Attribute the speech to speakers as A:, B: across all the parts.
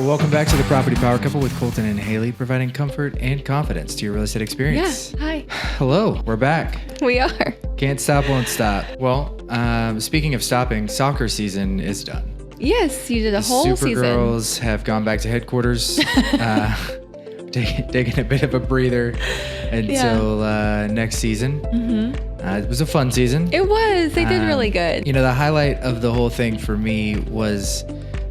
A: Well, welcome back to the Property Power Couple with Colton and Haleigh, providing comfort and confidence to your real estate experience.
B: Yeah, hi.
A: Hello, we're back.
B: We are.
A: Can't stop, won't stop. Well, speaking of stopping, soccer season is done.
B: Yes, you did a whole
A: Super
B: season.
A: Girls have gone back to headquarters, taking a bit of a breather until next season. Mm-hmm. It was a fun season.
B: It was. They did really good.
A: You know, the highlight of the whole thing for me was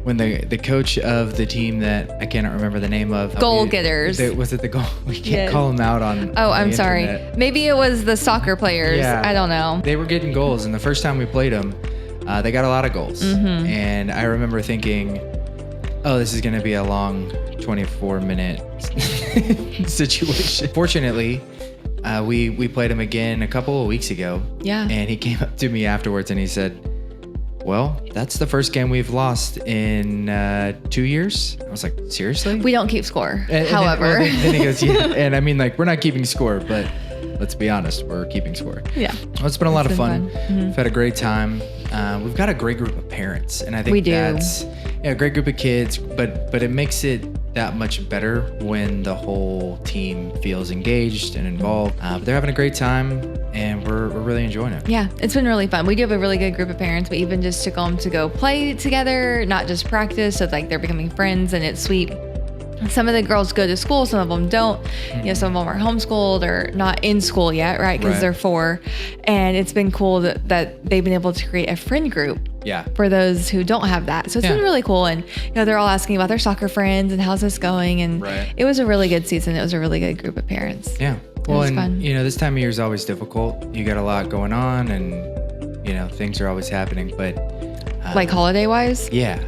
A: when the coach of the team that I cannot remember the name of.
B: Goal getters.
A: Was it the goal? We can't call them out on.
B: Oh,
A: on
B: I'm
A: the
B: sorry.
A: internet.
B: Maybe it was the soccer players.
A: Yeah.
B: I don't know.
A: They were getting goals, and the first time we played them, they got a lot of goals. Mm-hmm. And I remember thinking, oh, this is going to be a long 24-minute situation. Fortunately, we played him again a couple of weeks ago. Yeah. And he came up to me afterwards and he said, well, that's the first game we've lost in 2 years. I was like, seriously?
B: We don't keep score,
A: however. Then he goes, yeah. And I mean, like, we're not keeping score, but let's be honest, we're keeping score. Yeah. Well, it's been a lot of fun. Mm-hmm. We've had a great time. We've got a great group of parents. And I think that's a great group of kids, but it makes it that much better when the whole team feels engaged and involved. But they're having a great time, and we're really enjoying it.
B: Yeah, it's been really fun. We do have a really good group of parents. We even just took them to go play together, not just practice. So like they're becoming friends, and it's sweet. Some of the girls go to school, some of them don't. Mm-hmm. You know, some of them are homeschooled or not in school yet, right? Because they're 4. And it's been cool that they've been able to create a friend group. Yeah. For those who don't have that. So it's been really cool. And, you know, they're all asking about their soccer friends and how's this going. And it was a really good season. It was a really good group of parents. Yeah. Well, and, fun. You
A: know, this time of year is always difficult. You got a lot going on and, you know, things are always happening. But
B: like holiday wise?
A: Yeah.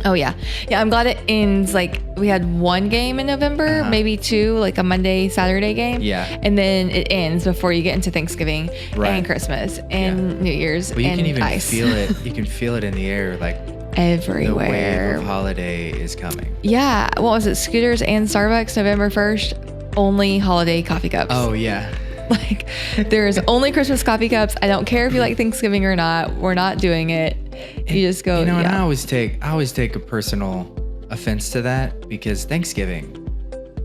B: Oh, yeah. Yeah, I'm glad it ends. Like, we had 1 game in November, maybe 2, like a Monday, Saturday game. Yeah. And then it ends before you get into Thanksgiving and Christmas and New Year's and
A: you can even
B: ice.
A: feel it. You can feel it in the air, like
B: everywhere.
A: The wave of holiday is coming.
B: Yeah. What was it? Scooters and Starbucks, November 1st, only holiday coffee cups.
A: Oh, yeah.
B: Like, there's only Christmas coffee cups. I don't care if you like Thanksgiving or not. We're not doing it. You just go.
A: You know, and I always take a personal offense to that because Thanksgiving,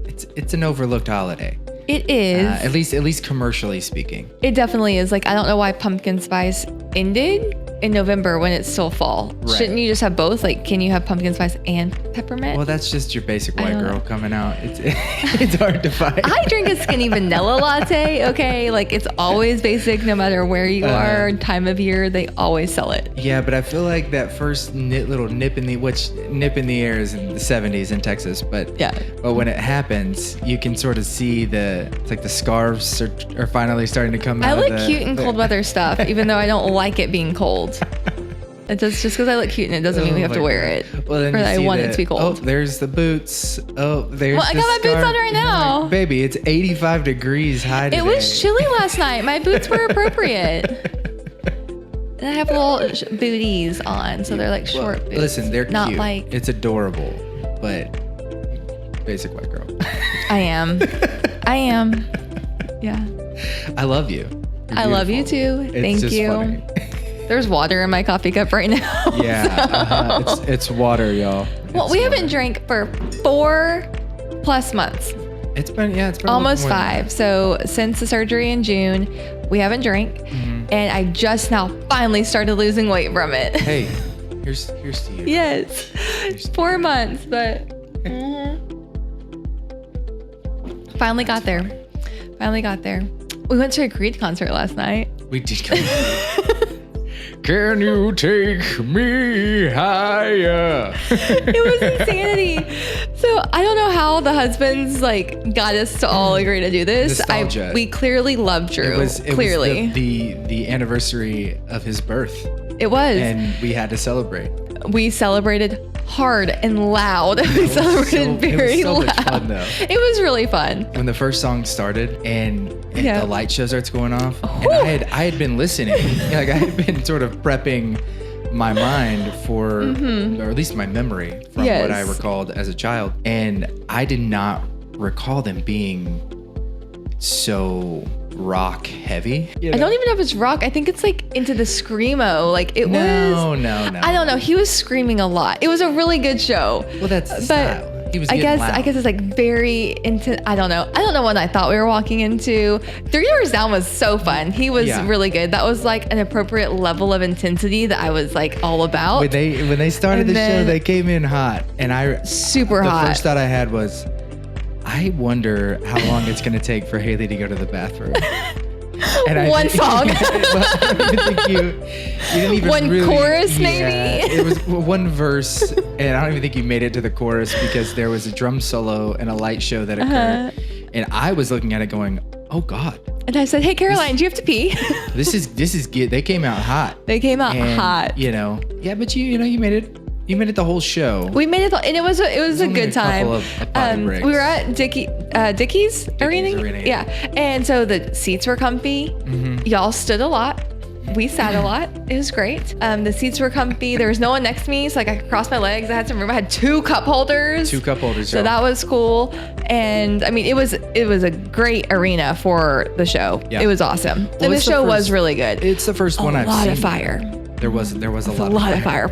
A: it's an overlooked holiday.
B: It is.
A: At least commercially speaking.
B: It definitely is. Like, I don't know why pumpkin spice ended in November when it's still fall. Right. Shouldn't you just have both? Like, can you have pumpkin spice and peppermint?
A: Well, that's just your basic white girl coming out. It's hard to find.
B: I drink a skinny vanilla latte, okay? Like, it's always basic no matter where you are, time of year, they always sell it.
A: Yeah, but I feel like that first little nip in the air is in the 70s in Texas, but when it happens, you can sort of see the scarves are finally starting to come out.
B: I look cute in cold weather stuff, even though I don't like it being cold. It does, just because I look cute and it doesn't mean we have to wear it. Well, then or that I want it to be cold.
A: Oh, there's the boots. Oh, there's
B: I got my boots on right now.
A: Like, baby, it's 85 degrees high today.
B: It was chilly last night. My boots were appropriate. And I have little booties on, so they're like short boots.
A: Listen, they're
B: not
A: cute.
B: Like
A: it's adorable, but basic white girl.
B: I am. Yeah.
A: I love you.
B: I love you too. Thank you.
A: Funny.
B: There's water in my coffee cup right now.
A: Yeah, it's water, y'all.
B: Well, we haven't drank for 4+ months.
A: It's been
B: almost 5. So since the surgery in June, we haven't drank, and I just now finally started losing weight from it.
A: Hey, here's to you.
B: Yes, 4 months, but finally got there. We went to a Creed concert last night.
A: We did. Can you take me higher?
B: It was insanity. So I don't know how the husbands got us to all agree to do this.
A: Nostalgia.
B: We clearly loved Drew.
A: It was the anniversary of his birth.
B: It was.
A: And we had to celebrate.
B: We celebrated hard and loud. We celebrated very loud. It was so much fun, though. It was really fun.
A: When the first song started and the light show starts going off, and I had been listening. Like, I had been sort of prepping my mind for, or at least my memory from what I recalled as a child. And I did not recall them being so rock heavy.
B: I don't even know if it's rock. I think it's like into the screamo. Like it was.
A: No.
B: I don't know. He was screaming a lot. It was a really good show.
A: Well, that's the style. He was getting loud.
B: I guess it's like very into. I don't know what I thought we were walking into. 3 Doors Down was so fun. He was really good. That was like an appropriate level of intensity that I was like all about.
A: When they started the show, they came in hot, and
B: super hot.
A: The first thought I had was, I wonder how long it's going to take for Haleigh to go to the bathroom. And
B: one song.
A: I don't even think you didn't even
B: one
A: really,
B: chorus, maybe.
A: It was one verse, and I don't even think you made it to the chorus because there was a drum solo and a light show that occurred, and I was looking at it going, "Oh God!"
B: And I said, "Hey, Caroline, do you have to pee?"
A: This is good. They came out hot.
B: They came out hot.
A: But you made it. You made it the whole show.
B: We made it, and it was a good time. We were at Dickey's Arena. Yeah, and so the seats were comfy. Mm-hmm. Y'all stood a lot. We sat a lot. It was great. The seats were comfy. There was no one next to me, so like I could cross my legs. I had some room. I had 2 cup holders.
A: 2 cup holders.
B: So that was cool. And I mean, it was a great arena for the show. Yeah. It was awesome. And the show was really good.
A: It's the first one I've seen.
B: A lot of fire.
A: There was a lot of fire.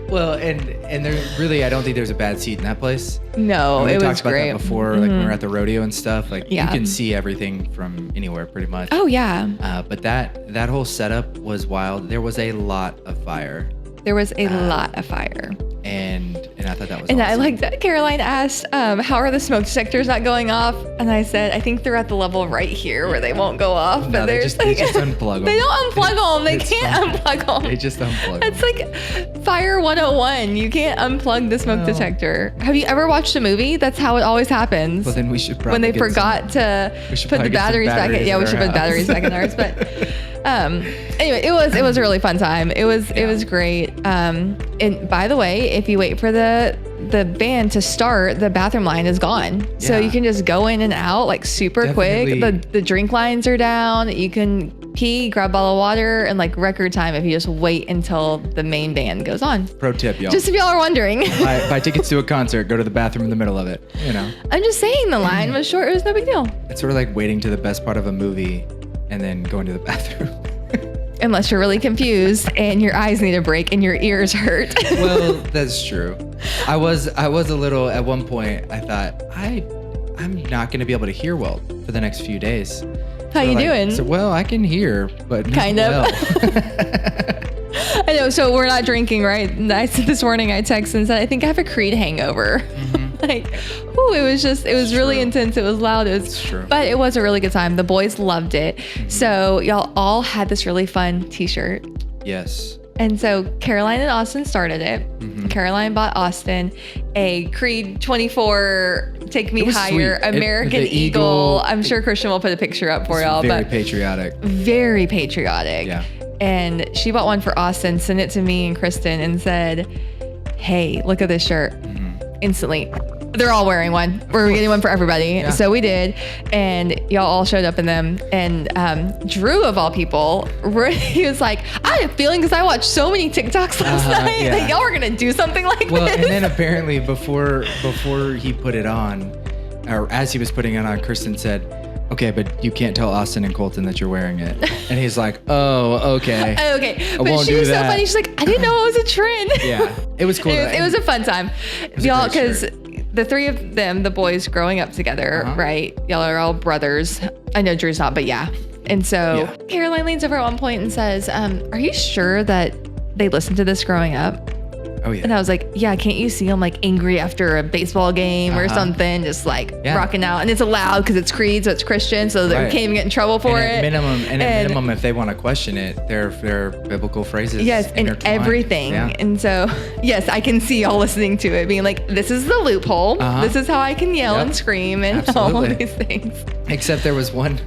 A: Well, and there really, I don't think there's a bad seat in that place.
B: No, it was great.
A: We talked about that before, like when we were at the rodeo and stuff. Like you can see everything from anywhere, pretty much.
B: Oh yeah.
A: But that whole setup was wild. There was a lot of fire.
B: There was a lot of fire.
A: And I thought that was
B: and
A: awesome.
B: I like that Caroline asked, how are the smoke detectors not going off? And I said, I think they're at the level right here where they won't go off. But
A: they just unplug them.
B: They don't unplug them. They can't unplug them.
A: They just unplug them.
B: It's like Fire 101. You can't unplug the smoke detector. Have you ever watched a movie? That's how it always happens.
A: Well, then we should probably
B: when they forgot to put the batteries back in. Yeah, we should put batteries back in ours. But anyway, it was a really fun time. It was great. And by the way, if you wait for the band to start, the bathroom line is gone. Yeah. So you can just go in and out like super quick. The drink lines are down. You can pee, grab a bottle of water in like record time if you just wait until the main band goes on.
A: Pro tip, y'all.
B: Just if y'all are wondering.
A: Buy tickets to a concert, go to the bathroom in the middle of it, you know.
B: I'm just saying the line was short. It was no big deal.
A: It's sort of like waiting to the best part of a movie and then going to the bathroom.
B: Unless you're really confused and your eyes need a break and your ears hurt.
A: Well, that's true. I was a little, at one point, I thought, I'm not going to be able to hear well for the next few days.
B: How you doing?
A: So, well, I can hear, but
B: kind of.
A: Well.
B: I know. So we're not drinking, right? This morning I texted and said, I think I have a Creed hangover. Mm-hmm. It was really intense. It was loud. It's true. But it was a really good time. The boys loved it. Mm-hmm. So y'all all had this really fun t-shirt.
A: Yes.
B: And so Caroline and Austin started it. Mm-hmm. Caroline bought Austin a Creed 24 Take Me Higher sweet. American Eagle. I'm sure Christian will put a picture up for y'all.
A: Very patriotic.
B: Very patriotic.
A: Yeah.
B: And she bought one for Austin, sent it to me and Kristen and said, hey, look at this shirt. Mm-hmm. Instantly. They're all wearing one. We're getting one for everybody. Yeah. So we did. And y'all all showed up in them. And Drew, of all people, he was like, I have a feeling because I watched so many TikToks last night that y'all were going to do something like this.
A: Well, and then apparently before he put it on, or as he was putting it on, Kristen said, okay, but you can't tell Austin and Colton that you're wearing it. And he's like, oh, okay.
B: Okay. But she was so funny. She's like, I didn't know it was a trend.
A: Yeah. It was cool.
B: It was a fun time. Y'all, because the 3 of them, the boys growing up together, right? Y'all are all brothers. I know Drew's not, but yeah. And so Caroline leans over at one point and says, are you sure that they listened to this growing up?
A: Oh, yeah.
B: And I was like, yeah, can't you see them like angry after a baseball game or something, just like rocking out? And it's allowed because it's Creed, so it's Christian, so they can't even get in trouble for it.
A: At minimum, if they want to question it, they're biblical phrases.
B: Yes, and everything. Yeah. And so, yes, I can see y'all listening to it, being like, this is the loophole. This is how I can yell and scream and all of these things.
A: Except there was one,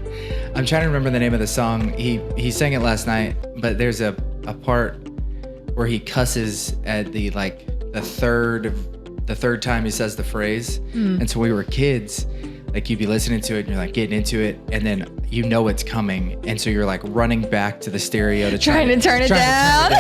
A: I'm trying to remember the name of the song. He sang it last night, but there's a part where he cusses at the third time he says the phrase. And so we were kids, like you'd be listening to it and you're like getting into it, and then you know it's coming, and so you're like running back to the stereo to
B: trying to turn it down.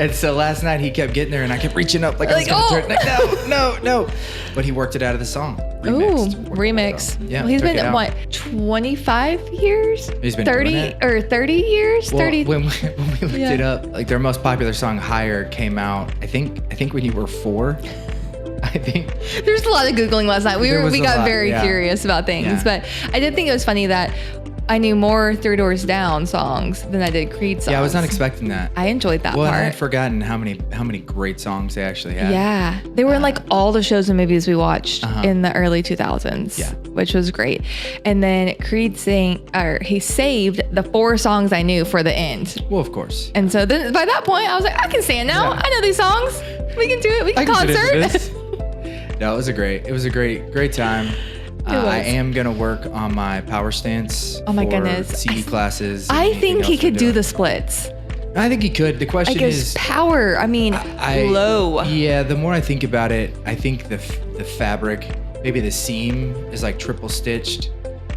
A: And so last night he kept getting there and I kept reaching up like I was gonna turn it. Like, no. But he worked it out of the song.
B: remix.
A: Yeah,
B: well, he's been what, 25 years?
A: He's been
B: 30 or 30 years?
A: Well,
B: 30.
A: when we looked it up, like their most popular song, "Higher," came out. I think when you were 4. I think
B: there's a lot of Googling last night. We got very curious about things, but I did think it was funny that I knew more Three Doors Down songs than I did Creed songs.
A: Yeah, I was not expecting that.
B: I enjoyed that part.
A: Well, I had forgotten how many great songs they actually had.
B: Yeah, they were in like all the shows and movies we watched in the early 2000s.
A: Yeah,
B: which was great. And then Creed he saved the 4 songs I knew for the end.
A: Well, of course.
B: And so then by that point, I was like, I can stand now. Yeah. I know these songs. We can do it. We can concert.
A: No, it was a great time. I am gonna work on my power stance.
B: Oh my goodness,
A: CE classes.
B: I think he could do the splits.
A: I think he could. The question is
B: power. I mean, low.
A: Yeah, the more I think about it, I think the fabric, maybe the seam is like triple stitched,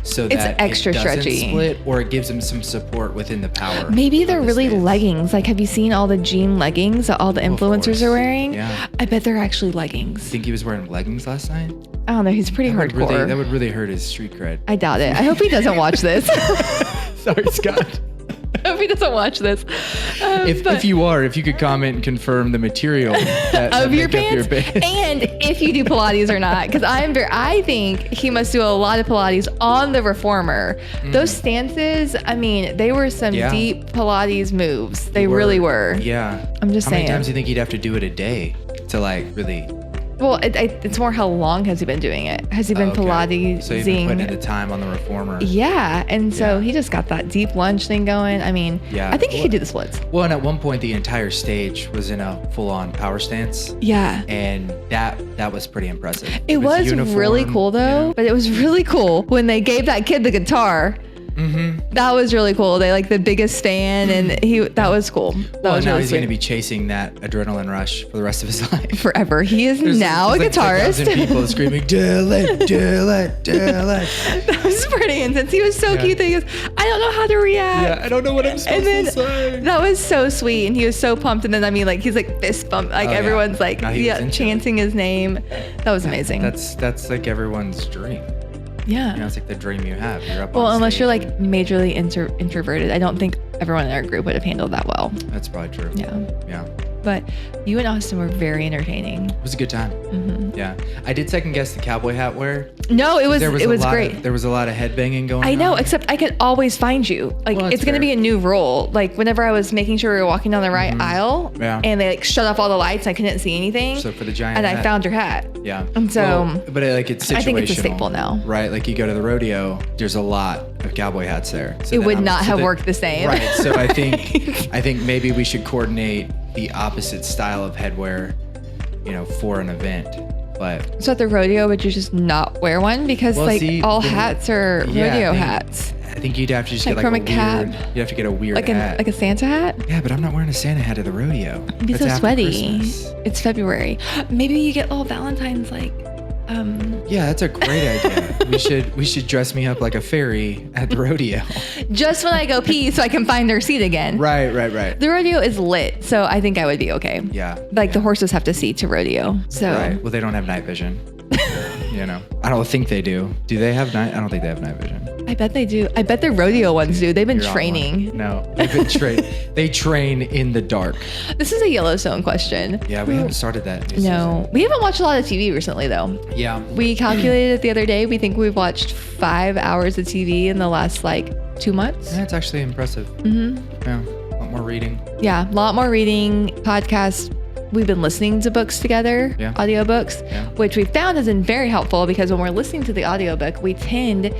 A: so
B: it's
A: that
B: extra
A: it doesn't
B: stretchy,
A: split, or it gives him some support within the power.
B: Maybe they're really leggings. Like, have you seen all the jean leggings that all the influencers are wearing?
A: Yeah.
B: I bet they're actually leggings.
A: Think he was wearing leggings last night?
B: I don't know. He's pretty hardcore.
A: That would really hurt his street cred.
B: I doubt it. I hope he doesn't watch this.
A: Sorry, Scott.
B: I hope he doesn't watch this.
A: If you could comment and confirm the material
B: of your pants, and if you do Pilates or not, because I think he must do a lot of Pilates on the reformer. Those stances, I mean, they were some deep Pilates moves. They really were.
A: Yeah.
B: I'm just saying.
A: How many times do you think he'd have to do it a day to like really?
B: Well, it's more how long has he been doing it? Has he been Pilatesing?
A: So he's been putting in the time on the reformer.
B: Yeah, and so he just got that deep lunge thing going. I mean, I think he could do the splits.
A: Well, and at one point the entire stage was in a full-on power stance.
B: Yeah.
A: And that was pretty impressive.
B: It was really cool though, but it was really cool when they gave that kid the guitar. Mm-hmm. That was really cool. They like the biggest fan, and that was cool. That was
A: now
B: really
A: he's
B: sweet.
A: going to be chasing that adrenaline rush for the rest of his life.
B: Forever. He is now a guitarist.
A: Like people screaming, "Do it, do it, do it."
B: That was pretty intense. He was so cute that he goes, "I don't know how to react.
A: Yeah, I don't know what I'm supposed to say."
B: That was so sweet, and he was so pumped. And then I mean, like he's like fist bump, like everyone's like chanting his name. That was amazing.
A: That's like everyone's dream.
B: Yeah.
A: You know, it's like the dream you have. You're up
B: well,
A: on
B: unless
A: stage.
B: you're like majorly introverted. I don't think everyone in our group would have handled that well.
A: That's probably true.
B: Yeah.
A: Yeah.
B: But you and Austin were very entertaining.
A: It was a good time.
B: Mm-hmm.
A: Yeah. I did second guess the cowboy hat wear.
B: No, it was great.
A: There was a lot of headbanging going on.
B: I know, except I could always find you. Like, it's going to be a new rule. Like, whenever I was making sure we were walking down the right aisle, and they like shut off all the lights, I couldn't see anything.
A: So for the giant
B: and
A: hat.
B: I found your hat.
A: Yeah.
B: And so,
A: but like it's situational.
B: I think it's a staple now.
A: Right. Like you go to the rodeo, there's a lot of cowboy hats there. So
B: it would not have worked the same.
A: Right. So I think maybe we should coordinate the opposite style of headwear, for an event. But
B: so at the rodeo, would you just not wear one? Because all hats are rodeo hats.
A: I think you'd have to just get
B: from a cap.
A: You'd have to get a weird hat.
B: Like a Santa hat?
A: Yeah, but I'm not wearing a Santa hat at the rodeo.
B: It'd be so sweaty. It's February. Maybe you get little Valentine's
A: Yeah, that's a great idea. We should dress me up like a fairy at the rodeo.
B: Just when I go pee so I can find their seat again. Right.
A: The
B: rodeo is lit, so I think I would be okay.
A: Yeah.
B: The horses have to see to rodeo. So
A: right. Well, they don't have night vision. I don't think they do. Do they have night? I don't think they have night vision.
B: I bet they do. I bet the rodeo ones do. They've been training.
A: No, they've been They train in the dark.
B: This is a Yellowstone question.
A: Yeah, we haven't started that.
B: No, we haven't watched a lot of TV recently, though.
A: Yeah.
B: We calculated it the other day. We think we've watched 5 hours of TV in the last 2 months.
A: Yeah, that's actually impressive.
B: Mm-hmm.
A: Yeah, a lot more reading.
B: Yeah, a lot more reading, podcasts. We've been listening to books together, audiobooks, which we found has been very helpful because when we're listening to the audiobook, we tend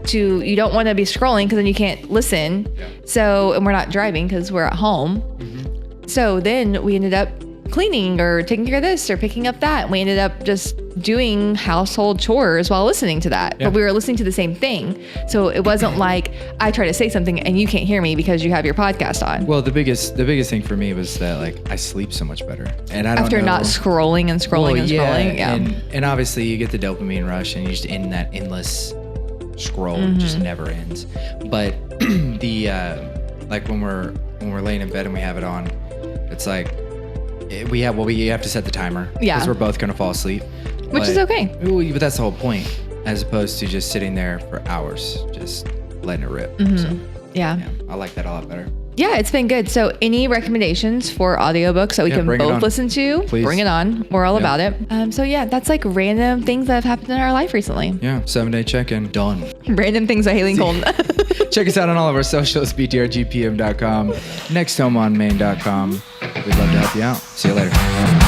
B: to, you don't want to be scrolling because then you can't listen. Yeah. So, and we're not driving because we're at home. Mm-hmm. So then we ended up cleaning or taking care of this or picking up that. And we ended up just doing household chores while listening to that. Yeah. But we were listening to the same thing. So it wasn't like I try to say something and you can't hear me because you have your podcast on.
A: Well, the biggest thing for me was that I sleep so much better. And I don't
B: After
A: know,
B: not scrolling and scrolling. Yeah.
A: And obviously you get the dopamine rush and you just in that endless scroll. It just never ends. But the when we're laying in bed and we have it on, it's like we have to set the timer because we're both gonna fall asleep.
B: Which is okay.
A: But that's the whole point, as opposed to just sitting there for hours, just letting it rip. So,
B: yeah,
A: I like that a lot better.
B: Yeah, it's been good. So any recommendations for audiobooks that we can both listen to? Please. Bring it on. We're all about it. So yeah, that's like random things that have happened in our life recently.
A: Yeah, 7-day check-in. Done.
B: Random things by Haleigh and Colton.
A: Check us out on all of our socials, btrgpm.com, nexthomeonmain.com. We'd love to help you out. See you later.